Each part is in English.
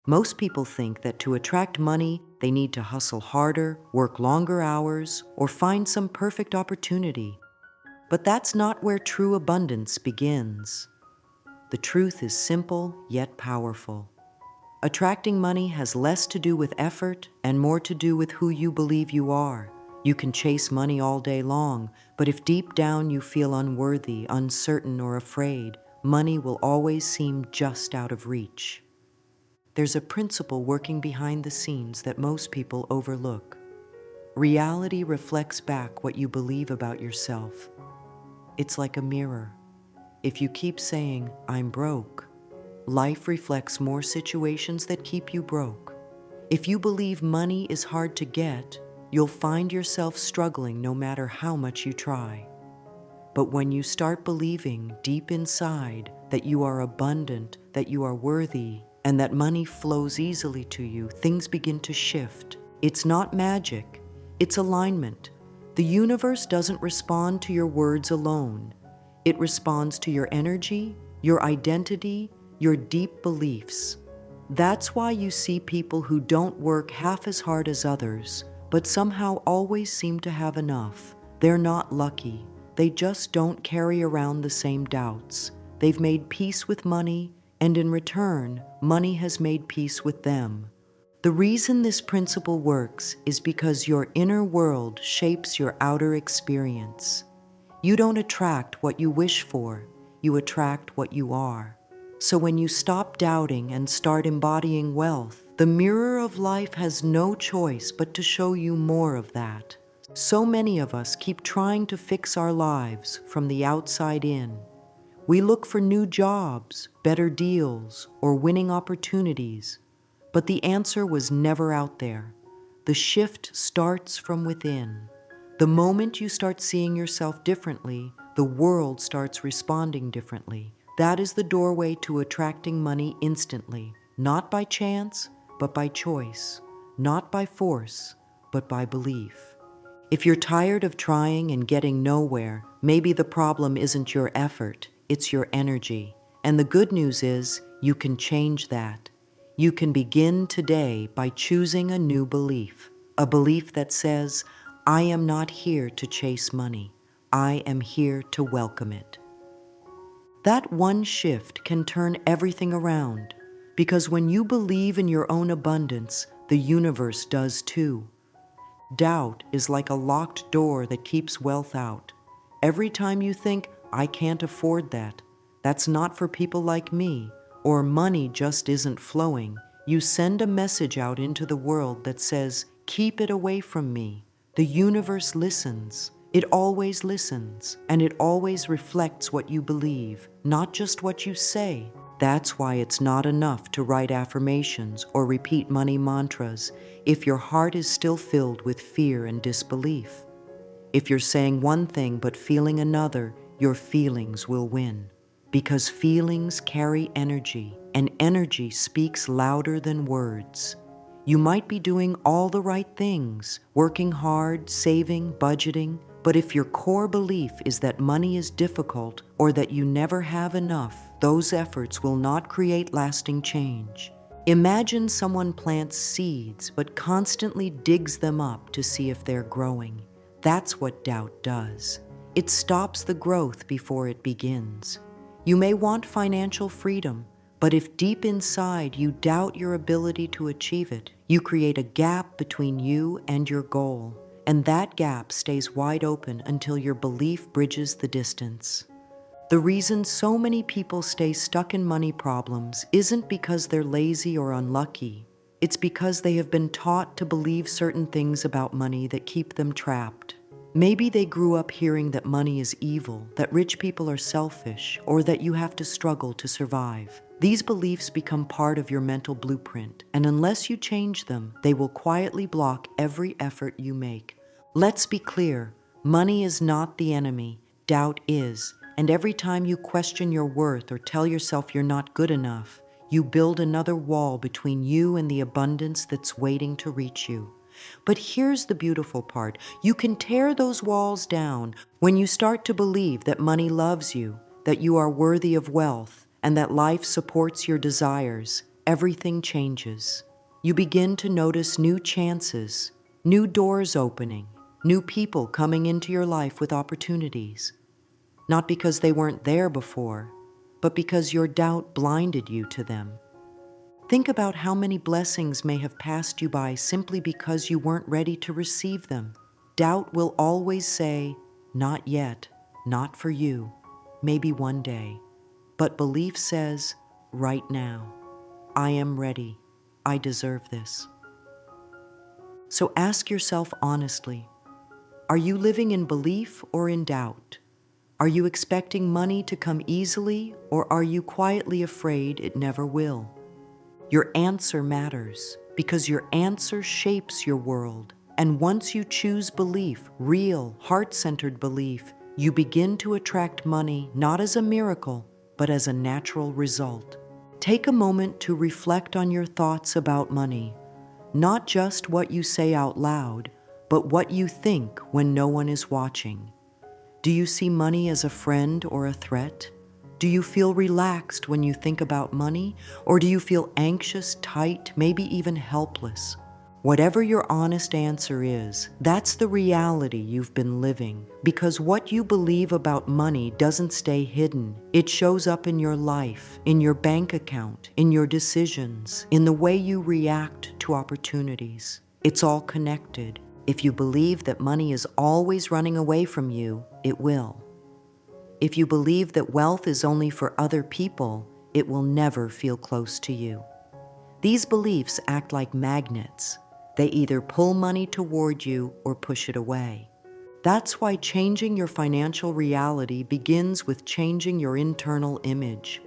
Most people think that to attract money, they need to hustle harder, work longer hours, or find some perfect opportunity. But that's not where true abundance begins. The truth is simple yet powerful. Attracting money has less to do with effort and more to do with who you believe you are. You can chase money all day long, but if deep down you feel unworthy, uncertain, or afraid, money will always seem just out of reach. There's a principle working behind the scenes that most people overlook. Reality reflects back what you believe about yourself. It's like a mirror. If you keep saying, "I'm broke," life reflects more situations that keep you broke. If you believe money is hard to get, you'll find yourself struggling no matter how much you try. But when you start believing deep inside that you are abundant, that you are worthy, and that money flows easily to you, things begin to shift. It's not magic, it's alignment. The universe doesn't respond to your words alone. It responds to your energy, your identity, your deep beliefs. That's why you see people who don't work half as hard as others, but somehow always seem to have enough. They're not lucky. They just don't carry around the same doubts. They've made peace with money, and in return, money has made peace with them. The reason this principle works is because your inner world shapes your outer experience. You don't attract what you wish for, you attract what you are. So when you stop doubting and start embodying wealth, the mirror of life has no choice but to show you more of that. So many of us keep trying to fix our lives from the outside in. We look for new jobs, better deals, or winning opportunities, but the answer was never out there. The shift starts from within. The moment you start seeing yourself differently, the world starts responding differently. That is the doorway to attracting money instantly, not by chance, but by choice, not by force, but by belief. If you're tired of trying and getting nowhere, maybe the problem isn't your effort, it's your energy. And the good news is, you can change that. You can begin today by choosing a new belief, a belief that says, "I am not here to chase money. I am here to welcome it." That one shift can turn everything around, because when you believe in your own abundance, the universe does too. Doubt is like a locked door that keeps wealth out. Every time you think, "I can't afford that, that's not for people like me," or "money just isn't flowing," you send a message out into the world that says, "Keep it away from me." The universe listens. It always listens, and it always reflects what you believe, not just what you say. That's why it's not enough to write affirmations or repeat money mantras if your heart is still filled with fear and disbelief. If you're saying one thing but feeling another, your feelings will win. Because feelings carry energy, and energy speaks louder than words. You might be doing all the right things, working hard, saving, budgeting, but if your core belief is that money is difficult or that you never have enough, those efforts will not create lasting change. Imagine someone plants seeds but constantly digs them up to see if they're growing. That's what doubt does. It stops the growth before it begins. You may want financial freedom, but if deep inside you doubt your ability to achieve it, you create a gap between you and your goal. And that gap stays wide open until your belief bridges the distance. The reason so many people stay stuck in money problems isn't because they're lazy or unlucky. It's because they have been taught to believe certain things about money that keep them trapped. Maybe they grew up hearing that money is evil, that rich people are selfish, or that you have to struggle to survive. These beliefs become part of your mental blueprint, and unless you change them, they will quietly block every effort you make. Let's be clear, money is not the enemy, doubt is, and every time you question your worth or tell yourself you're not good enough, you build another wall between you and the abundance that's waiting to reach you. But here's the beautiful part. You can tear those walls down when you start to believe that money loves you, that you are worthy of wealth, and that life supports your desires. everything changes. You begin to notice new chances, new doors opening, new people coming into your life with opportunities. Not because they weren't there before, but because your doubt blinded you to them. Think about how many blessings may have passed you by simply because you weren't ready to receive them. Doubt will always say, "Not yet, not for you, maybe one day." But belief says, "Right now, I am ready. I deserve this." So ask yourself honestly, are you living in belief or in doubt? Are you expecting money to come easily, or are you quietly afraid it never will? Your answer matters because your answer shapes your world. And once you choose belief, real, heart-centered belief, you begin to attract money not as a miracle, but as a natural result. Take a moment to reflect on your thoughts about money, not just what you say out loud, but what you think when no one is watching. Do you see money as a friend or a threat? Do you feel relaxed when you think about money, or do you feel anxious, tight, maybe even helpless? Whatever your honest answer is, that's the reality you've been living, because what you believe about money doesn't stay hidden. It shows up in your life, in your bank account, in your decisions, in the way you react to opportunities. It's all connected. If you believe that money is always running away from you, it will. If you believe that wealth is only for other people, it will never feel close to you. These beliefs act like magnets. They either pull money toward you or push it away. That's why changing your financial reality begins with changing your internal image.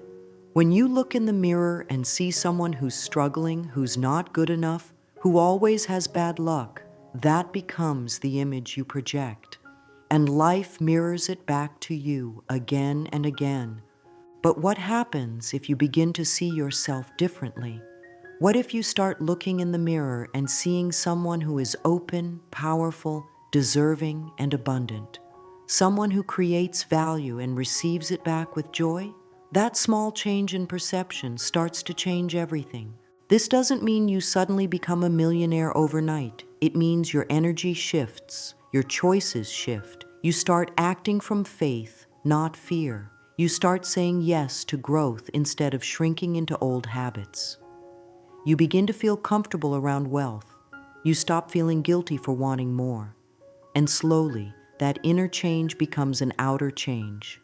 When you look in the mirror and see someone who's struggling, who's not good enough, who always has bad luck, that becomes the image you project. And life mirrors it back to you again and again. But what happens if you begin to see yourself differently? What if you start looking in the mirror and seeing someone who is open, powerful, deserving, and abundant? Someone who creates value and receives it back with joy? That small change in perception starts to change everything. This doesn't mean you suddenly become a millionaire overnight. It means your energy shifts, your choices shift. You start acting from faith, not fear. You start saying yes to growth instead of shrinking into old habits. You begin to feel comfortable around wealth. You stop feeling guilty for wanting more. And slowly, that inner change becomes an outer change.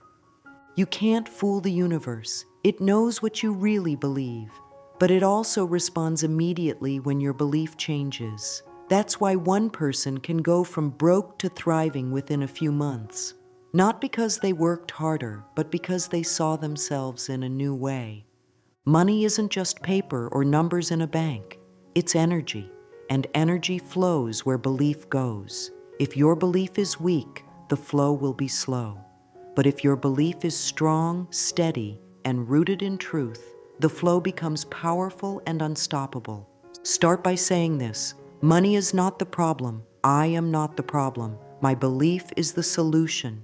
You can't fool the universe. It knows what you really believe, but it also responds immediately when your belief changes. That's why one person can go from broke to thriving within a few months. Not because they worked harder, but because they saw themselves in a new way. Money isn't just paper or numbers in a bank. It's energy, and energy flows where belief goes. If your belief is weak, the flow will be slow. But if your belief is strong, steady, and rooted in truth, the flow becomes powerful and unstoppable. Start by saying this: money is not the problem. I am not the problem. My belief is the solution.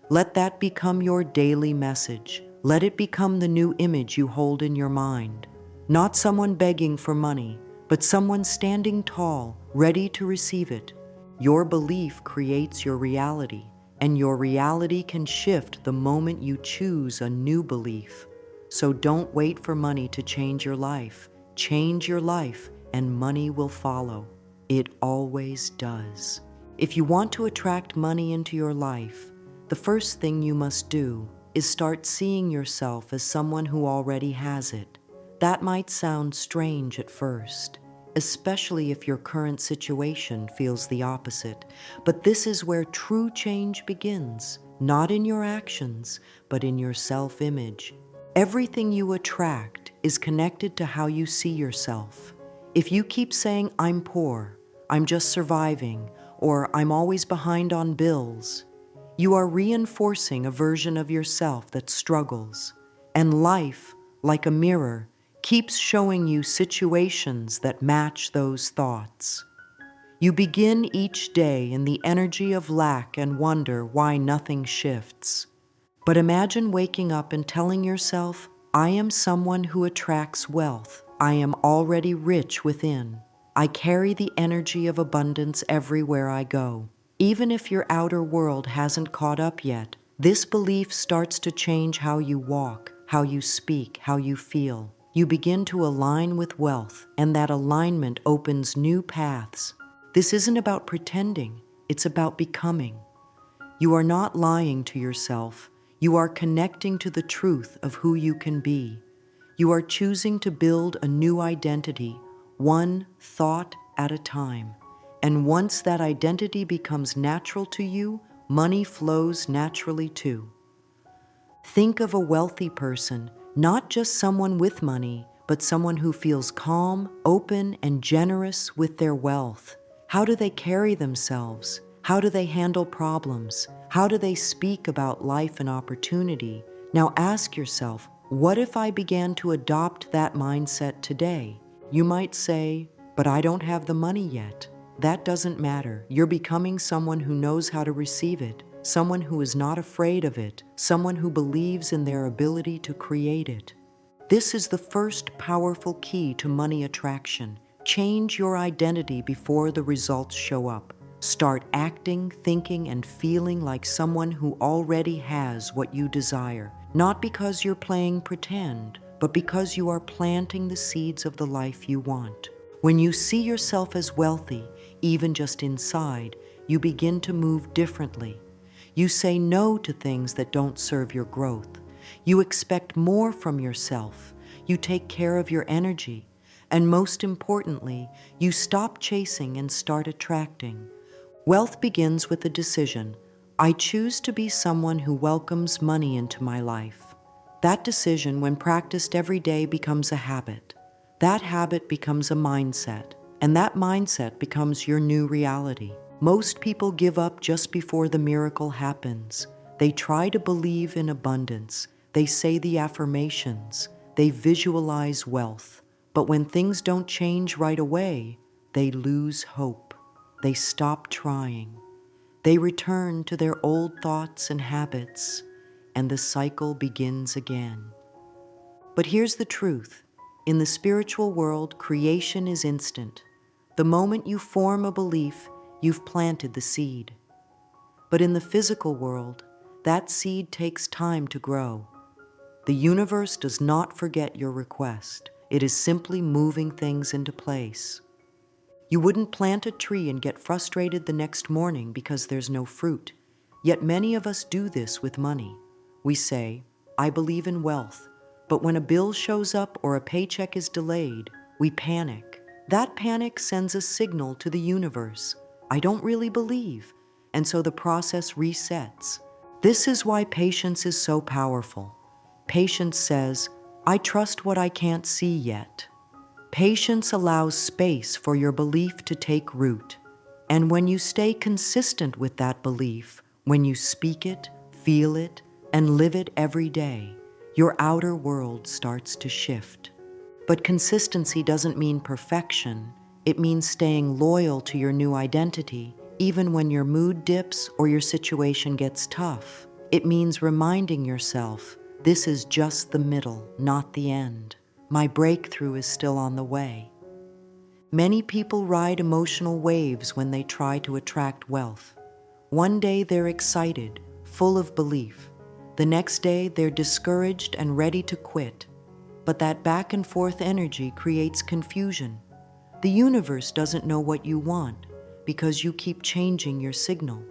Let that become your daily message. Let it become the new image you hold in your mind. Not someone begging for money, but someone standing tall, ready to receive it. Your belief creates your reality, and your reality can shift the moment you choose a new belief. So don't wait for money to change your life. Change your life, and money will follow. It always does. If you want to attract money into your life, the first thing you must do is start seeing yourself as someone who already has it. That might sound strange at first, especially if your current situation feels the opposite. But this is where true change begins, not in your actions, but in your self-image. Everything you attract is connected to how you see yourself. If you keep saying, "I'm poor," "I'm just surviving," or "I'm always behind on bills," you are reinforcing a version of yourself that struggles. And life, like a mirror, keeps showing you situations that match those thoughts. You begin each day in the energy of lack and wonder why nothing shifts. But imagine waking up and telling yourself, "I am someone who attracts wealth. I am already rich within. I carry the energy of abundance everywhere I go. Even if your outer world hasn't caught up yet, this belief starts to change how you walk, how you speak, how you feel. You begin to align with wealth, and that alignment opens new paths. This isn't about pretending, it's about becoming. You are not lying to yourself. You are connecting to the truth of who you can be. You are choosing to build a new identity, one thought at a time. And once that identity becomes natural to you, money flows naturally too. Think of a wealthy person, not just someone with money, but someone who feels calm, open, and generous with their wealth. How do they carry themselves? How do they handle problems? How do they speak about life and opportunity? Now ask yourself, what if I began to adopt that mindset today? You might say, but I don't have the money yet. That doesn't matter. You're becoming someone who knows how to receive it, someone who is not afraid of it, someone who believes in their ability to create it. This is the first powerful key to money attraction. Change your identity before the results show up. Start acting, thinking, and feeling like someone who already has what you desire, not because you're playing pretend, but because you are planting the seeds of the life you want. When you see yourself as wealthy, even just inside, you begin to move differently. You say no to things that don't serve your growth. You expect more from yourself. You take care of your energy. And most importantly, you stop chasing and start attracting. Wealth begins with a decision. I choose to be someone who welcomes money into my life. That decision, when practiced every day, becomes a habit. That habit becomes a mindset, and that mindset becomes your new reality. Most people give up just before the miracle happens. They try to believe in abundance. They say the affirmations. They visualize wealth. But when things don't change right away, they lose hope. They stop trying. They return to their old thoughts and habits, and the cycle begins again. But here's the truth. In the spiritual world, creation is instant. The moment you form a belief, you've planted the seed. But in the physical world, that seed takes time to grow. The universe does not forget your request. It is simply moving things into place. You wouldn't plant a tree and get frustrated the next morning because there's no fruit. Yet many of us do this with money. We say, I believe in wealth. But when a bill shows up or a paycheck is delayed, we panic. That panic sends a signal to the universe. I don't really believe. And so the process resets. This is why patience is so powerful. Patience says, I trust what I can't see yet. Patience allows space for your belief to take root. And when you stay consistent with that belief, when you speak it, feel it, and live it every day, your outer world starts to shift. But consistency doesn't mean perfection. It means staying loyal to your new identity, even when your mood dips or your situation gets tough. It means reminding yourself, this is just the middle, not the end. My breakthrough is still on the way. Many people ride emotional waves when they try to attract wealth. One day they're excited, full of belief. The next day they're discouraged and ready to quit. But that back and forth energy creates confusion. The universe doesn't know what you want because you keep changing your signal.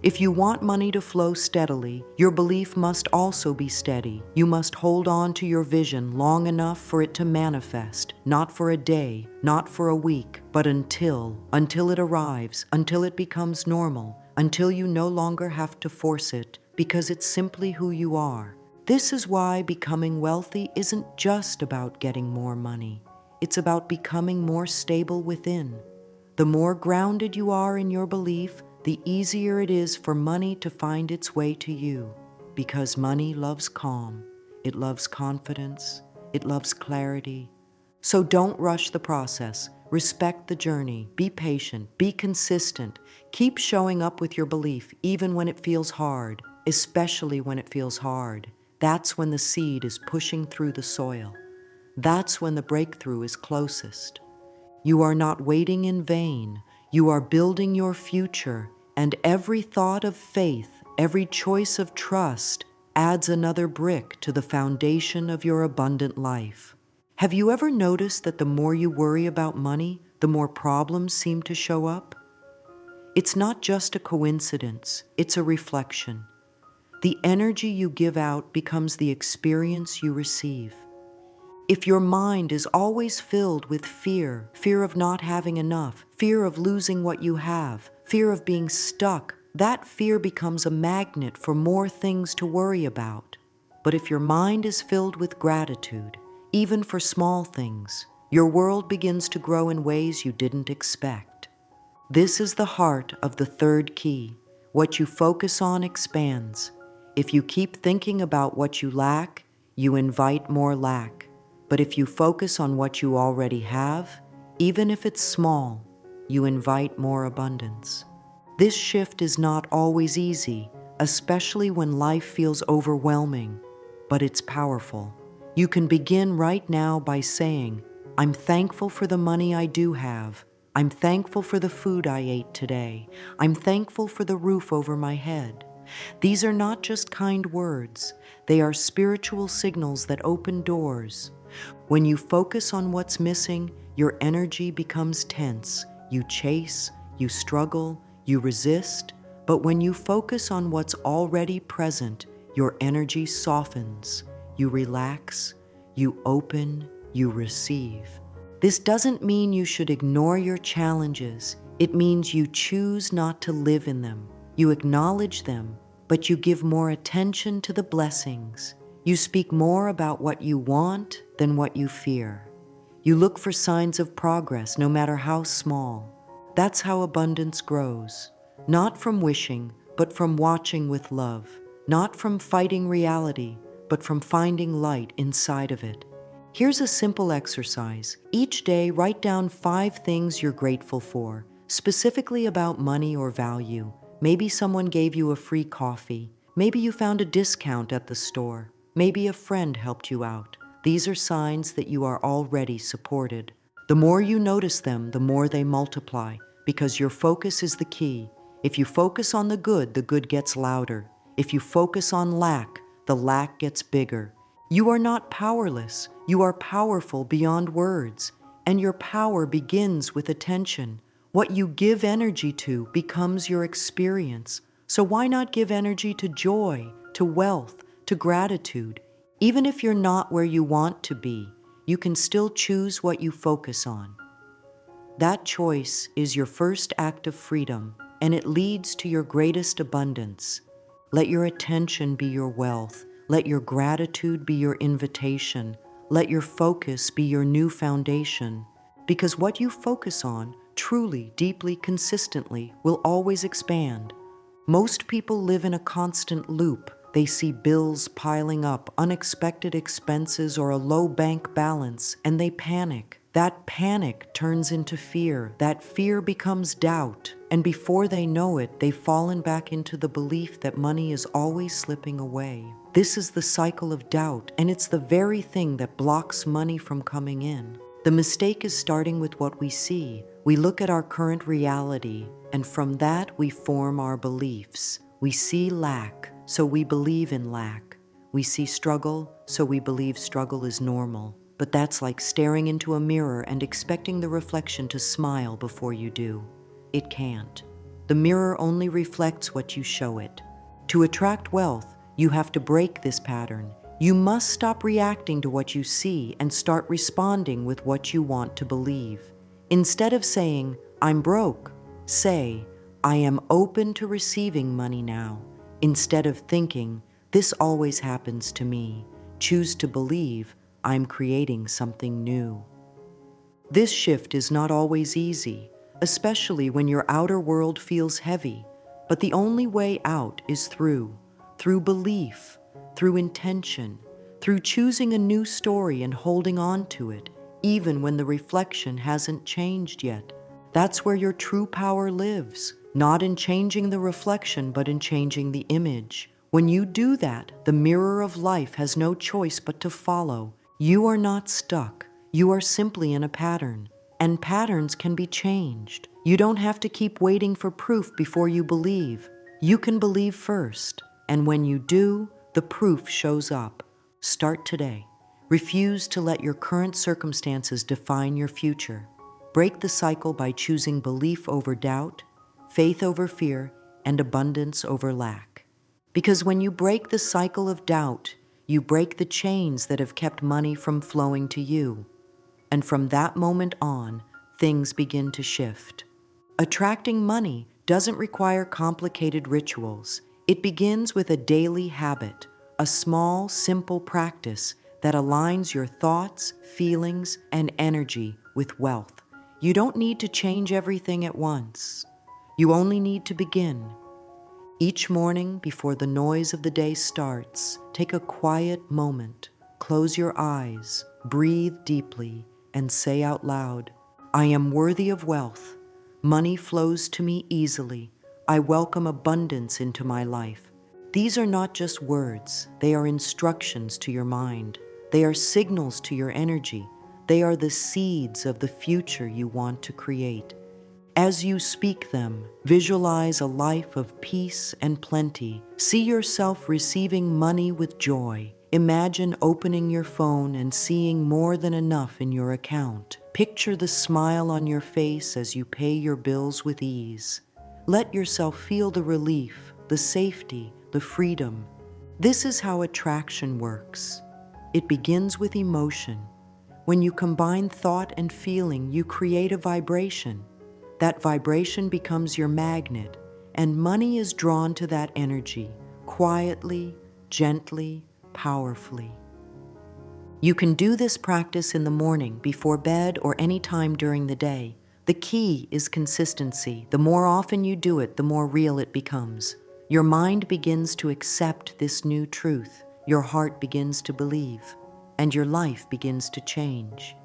If you want money to flow steadily, your belief must also be steady. You must hold on to your vision long enough for it to manifest, not for a day, not for a week, but until it arrives, until it becomes normal, until you no longer have to force it, because it's simply who you are. This is why becoming wealthy isn't just about getting more money. It's about becoming more stable within. The more grounded you are in your belief, the easier it is for money to find its way to you. Because money loves calm, it loves confidence, it loves clarity. So don't rush the process. Respect the journey. Be patient. Be consistent. Keep showing up with your belief even when it feels hard, especially when it feels hard. That's when the seed is pushing through the soil. that's when the breakthrough is closest. You are not waiting in vain. You are building your future, and every thought of faith, every choice of trust, adds another brick to the foundation of your abundant life. Have you ever noticed that the more you worry about money, the more problems seem to show up? It's not just a coincidence, it's a reflection. The energy you give out becomes the experience you receive. If your mind is always filled with fear, fear of not having enough, fear of losing what you have, fear of being stuck, that fear becomes a magnet for more things to worry about. But if your mind is filled with gratitude, even for small things, your world begins to grow in ways you didn't expect. This is the heart of the third key. What you focus on expands. If you keep thinking about what you lack, you invite more lack. But if you focus on what you already have, even if it's small, you invite more abundance. This shift is not always easy, especially when life feels overwhelming, but it's powerful. You can begin right now by saying, I'm thankful for the money I do have. I'm thankful for the food I ate today. I'm thankful for the roof over my head. These are not just kind words. They are spiritual signals that open doors. When you focus on what's missing, your energy becomes tense. You chase, you struggle, you resist. But when you focus on what's already present, your energy softens. You relax, you open, you receive. This doesn't mean you should ignore your challenges. It means you choose not to live in them. You acknowledge them, but you give more attention to the blessings. You speak more about what you want than what you fear. You look for signs of progress, no matter how small. That's how abundance grows. Not from wishing, but from watching with love. Not from fighting reality, but from finding light inside of it. Here's a simple exercise. Each day, write down 5 things you're grateful for, specifically about money or value. Maybe someone gave you a free coffee. Maybe you found a discount at the store. Maybe a friend helped you out. These are signs that you are already supported. The more you notice them, the more they multiply, because your focus is the key. If you focus on the good gets louder. If you focus on lack, the lack gets bigger. You are not powerless. You are powerful beyond words. And your power begins with attention. What you give energy to becomes your experience. So why not give energy to joy, to wealth, to gratitude? Even if you're not where you want to be, you can still choose what you focus on. That choice is your first act of freedom, and it leads to your greatest abundance. Let your attention be your wealth. Let your gratitude be your invitation. Let your focus be your new foundation. Because what you focus on, truly, deeply, consistently, will always expand. Most people live in a constant loop. They see bills piling up, unexpected expenses, or a low bank balance, and they panic. That panic turns into fear. That fear becomes doubt. And before they know it, they've fallen back into the belief that money is always slipping away. This is the cycle of doubt, and it's the very thing that blocks money from coming in. The mistake is starting with what we see. We look at our current reality, and from that we form our beliefs. We see lack, so we believe in lack. We see struggle, so we believe struggle is normal. But that's like staring into a mirror and expecting the reflection to smile before you do. It can't. The mirror only reflects what you show it. To attract wealth, you have to break this pattern. You must stop reacting to what you see and start responding with what you want to believe. Instead of saying, I'm broke, say, I am open to receiving money now. Instead of thinking, this always happens to me, choose to believe, I'm creating something new. This shift is not always easy, especially when your outer world feels heavy, but the only way out is through belief, through intention, through choosing a new story and holding on to it, even when the reflection hasn't changed yet. That's where your true power lives, not in changing the reflection, but in changing the image. When you do that, the mirror of life has no choice but to follow. You are not stuck. You are simply in a pattern, and patterns can be changed. You don't have to keep waiting for proof before you believe. You can believe first, and when you do, the proof shows up. Start today. Refuse to let your current circumstances define your future. Break the cycle by choosing belief over doubt, faith over fear, and abundance over lack. Because when you break the cycle of doubt, you break the chains that have kept money from flowing to you. And from that moment on, things begin to shift. Attracting money doesn't require complicated rituals. It begins with a daily habit, a small, simple practice that aligns your thoughts, feelings, and energy with wealth. You don't need to change everything at once. You only need to begin. Each morning, before the noise of the day starts, take a quiet moment, close your eyes, breathe deeply, and say out loud, "I am worthy of wealth. Money flows to me easily. I welcome abundance into my life." These are not just words, they are instructions to your mind. They are signals to your energy. They are the seeds of the future you want to create. As you speak them, visualize a life of peace and plenty. See yourself receiving money with joy. Imagine opening your phone and seeing more than enough in your account. Picture the smile on your face as you pay your bills with ease. Let yourself feel the relief, the safety, the freedom. This is how attraction works. It begins with emotion. When you combine thought and feeling, you create a vibration. That vibration becomes your magnet, and money is drawn to that energy, quietly, gently, powerfully. You can do this practice in the morning, before bed, or any time during the day. The key is consistency. The more often you do it, the more real it becomes. Your mind begins to accept this new truth, your heart begins to believe, and your life begins to change.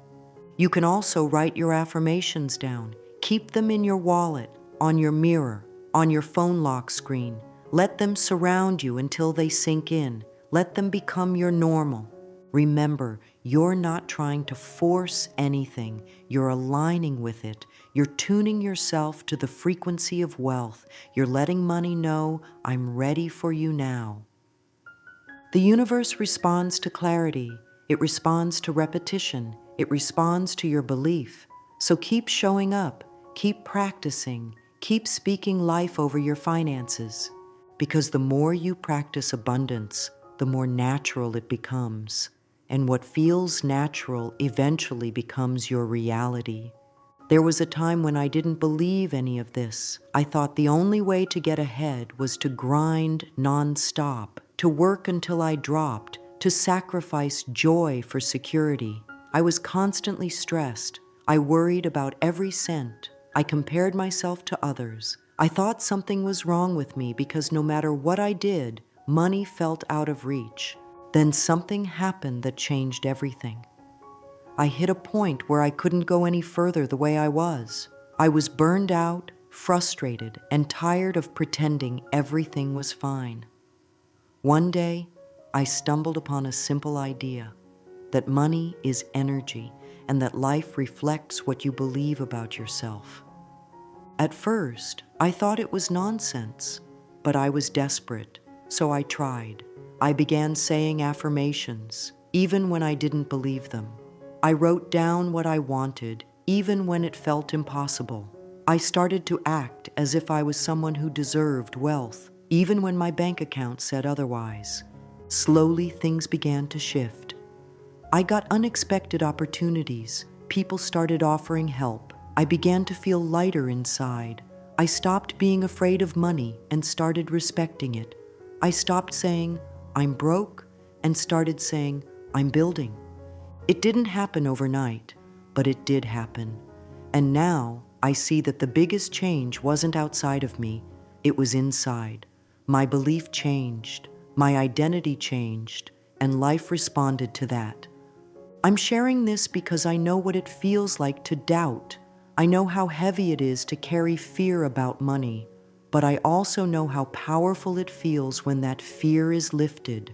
You can also write your affirmations down. Keep them in your wallet, on your mirror, on your phone lock screen. Let them surround you until they sink in. Let them become your normal. Remember, you're not trying to force anything. You're aligning with it. You're tuning yourself to the frequency of wealth. You're letting money know, "I'm ready for you now." The universe responds to clarity. It responds to repetition. It responds to your belief. So keep showing up, keep practicing, keep speaking life over your finances. Because the more you practice abundance, the more natural it becomes. And what feels natural eventually becomes your reality. There was a time when I didn't believe any of this. I thought the only way to get ahead was to grind nonstop, to work until I dropped, to sacrifice joy for security. I was constantly stressed. I worried about every cent. I compared myself to others. I thought something was wrong with me because no matter what I did, money felt out of reach. Then something happened that changed everything. I hit a point where I couldn't go any further the way I was. I was burned out, frustrated, and tired of pretending everything was fine. One day, I stumbled upon a simple idea, that money is energy and that life reflects what you believe about yourself. At first, I thought it was nonsense, but I was desperate, so I tried. I began saying affirmations, even when I didn't believe them. I wrote down what I wanted, even when it felt impossible. I started to act as if I was someone who deserved wealth, even when my bank account said otherwise. Slowly, things began to shift. I got unexpected opportunities. People started offering help. I began to feel lighter inside. I stopped being afraid of money and started respecting it. I stopped saying, "I'm broke," and started saying, "I'm building." It didn't happen overnight, but it did happen. And now I see that the biggest change wasn't outside of me, it was inside. My belief changed, my identity changed, and life responded to that. I'm sharing this because I know what it feels like to doubt. I know how heavy it is to carry fear about money, but I also know how powerful it feels when that fear is lifted.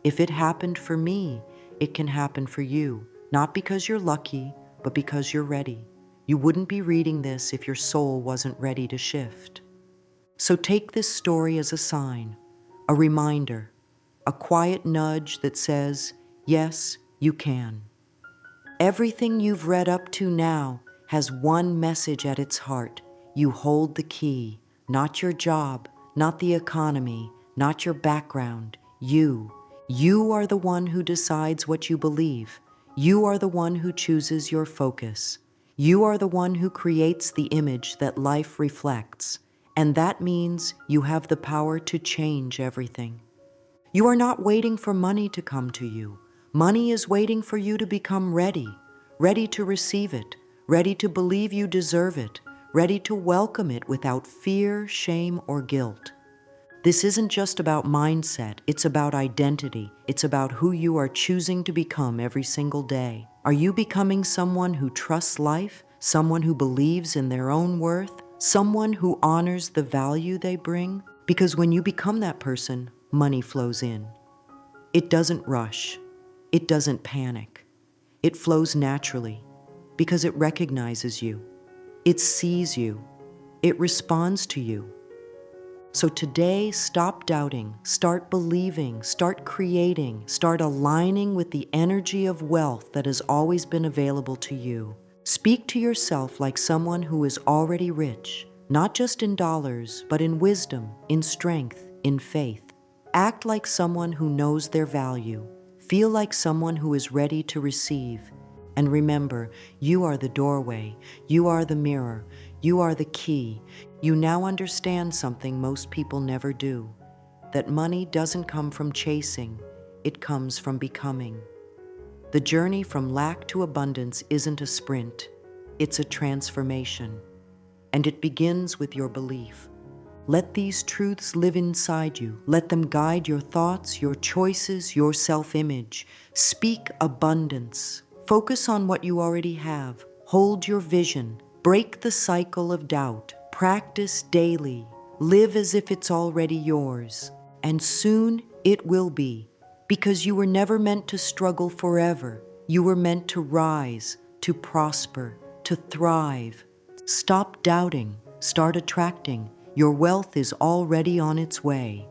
If it happened for me, it can happen for you, not because you're lucky, but because you're ready. You wouldn't be reading this if your soul wasn't ready to shift. So take this story as a sign, a reminder, a quiet nudge that says, yes, you can. Everything you've read up to now has one message at its heart. You hold the key, not your job, not the economy, not your background. You. You are the one who decides what you believe. You are the one who chooses your focus. You are the one who creates the image that life reflects. And that means you have the power to change everything. You are not waiting for money to come to you. Money is waiting for you to become ready, ready to receive it, ready to believe you deserve it, ready to welcome it without fear, shame, or guilt. This isn't just about mindset, it's about identity. It's about who you are choosing to become every single day. Are you becoming someone who trusts life, someone who believes in their own worth, someone who honors the value they bring? Because when you become that person, money flows in. It doesn't rush. It doesn't panic. It flows naturally because it recognizes you. It sees you. It responds to you. So today, stop doubting, start believing, start creating, start aligning with the energy of wealth that has always been available to you. Speak to yourself like someone who is already rich, not just in dollars, but in wisdom, in strength, in faith. Act like someone who knows their value. Feel like someone who is ready to receive. And remember, you are the doorway, you are the mirror, you are the key. You now understand something most people never do, that money doesn't come from chasing, it comes from becoming. The journey from lack to abundance isn't a sprint, it's a transformation. And it begins with your belief. Let these truths live inside you. Let them guide your thoughts, your choices, your self-image. Speak abundance. Focus on what you already have. Hold your vision. Break the cycle of doubt. Practice daily. Live as if it's already yours. And soon it will be, because you were never meant to struggle forever. You were meant to rise, to prosper, to thrive. Stop doubting. Start attracting. Your wealth is already on its way.